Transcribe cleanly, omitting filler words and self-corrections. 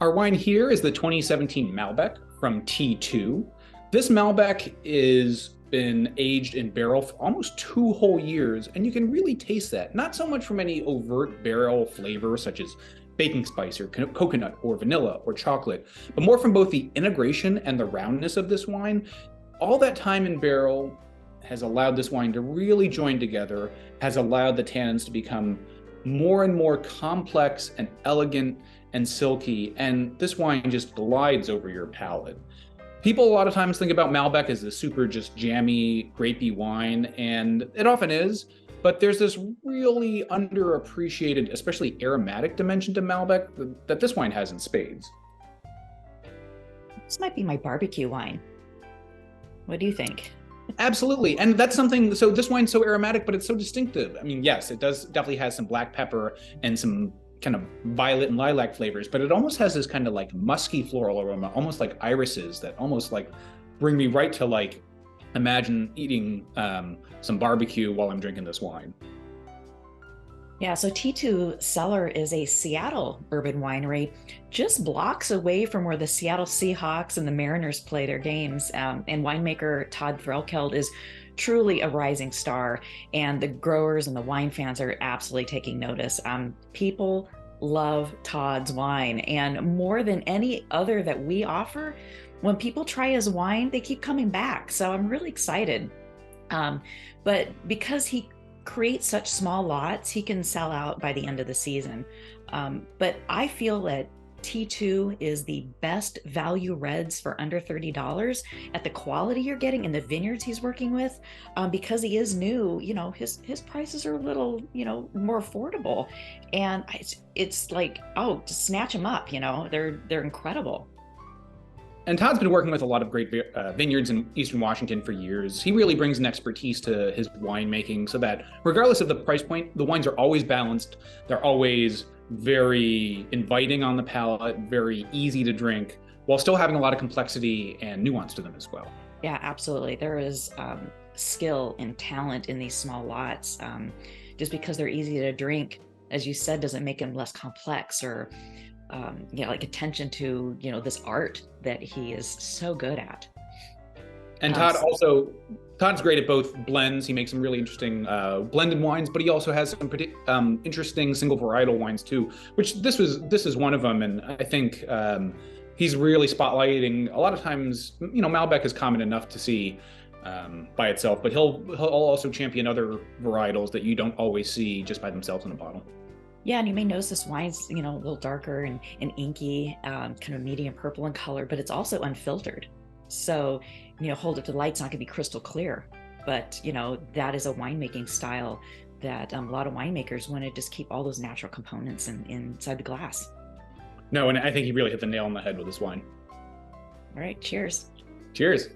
Our wine here is the 2017 Malbec from T2. This Malbec is been aged in barrel for almost 2 whole years, and you can really taste that. Not so much from any overt barrel flavor such as baking spice or coconut or vanilla or chocolate, but more from both the integration and the roundness of this wine. All that time in barrel has allowed this wine to really join together, has allowed the tannins to become more and more complex and elegant and silky, and this wine just glides over your palate. People a lot of times think about Malbec as a super just jammy, grapey wine, and it often is, but there's this really underappreciated, especially aromatic dimension to Malbec that this wine has in spades. This might be my barbecue wine. What do you think? Absolutely. And that's something, so this wine's so aromatic, but it's so distinctive. I mean, yes, it does definitely has some black pepper and some kind of violet and lilac flavors, but it almost has this kind of like musky floral aroma, almost like irises that almost like bring me right to like imagine eating some barbecue while I'm drinking this wine. Yeah, so T2 Cellar is a Seattle urban winery, just blocks away from where the Seattle Seahawks and the Mariners play their games. And winemaker Todd Threlkeld is truly a rising star, and the growers and the wine fans are absolutely taking notice. People love Todd's wine, and more than any other that we offer, when people try his wine, they keep coming back. So I'm really excited. But because he create such small lots, he can sell out by the end of the season. But I feel that T2 is the best value reds for under $30 at the quality you're getting in the vineyards he's working with. Because he is new, his prices are a little, more affordable. And it's like, oh, just snatch them up, they're incredible. And Todd's been working with a lot of great vineyards in Eastern Washington for years. He really brings an expertise to his winemaking so that regardless of the price point, the wines are always balanced. They're always very inviting on the palate, very easy to drink, while still having a lot of complexity and nuance to them as well. Yeah, absolutely. There is skill and talent in these small lots. Just because they're easy to drink, as you said, doesn't make them less complex or like attention to, this art that he is so good at. And Todd's great at both blends. He makes some really interesting blended wines, but he also has some pretty interesting single varietal wines too, which this is one of them. And I think he's really spotlighting. A lot of times, Malbec is common enough to see by itself, but he'll also champion other varietals that you don't always see just by themselves in a bottle. Yeah, and you may notice this wine's, a little darker and inky, kind of medium purple in color, but it's also unfiltered. So, hold it to the light, it's not gonna be crystal clear. But, that is a winemaking style that a lot of winemakers want to just keep all those natural components inside the glass. No, and I think he really hit the nail on the head with this wine. All right, cheers. Cheers.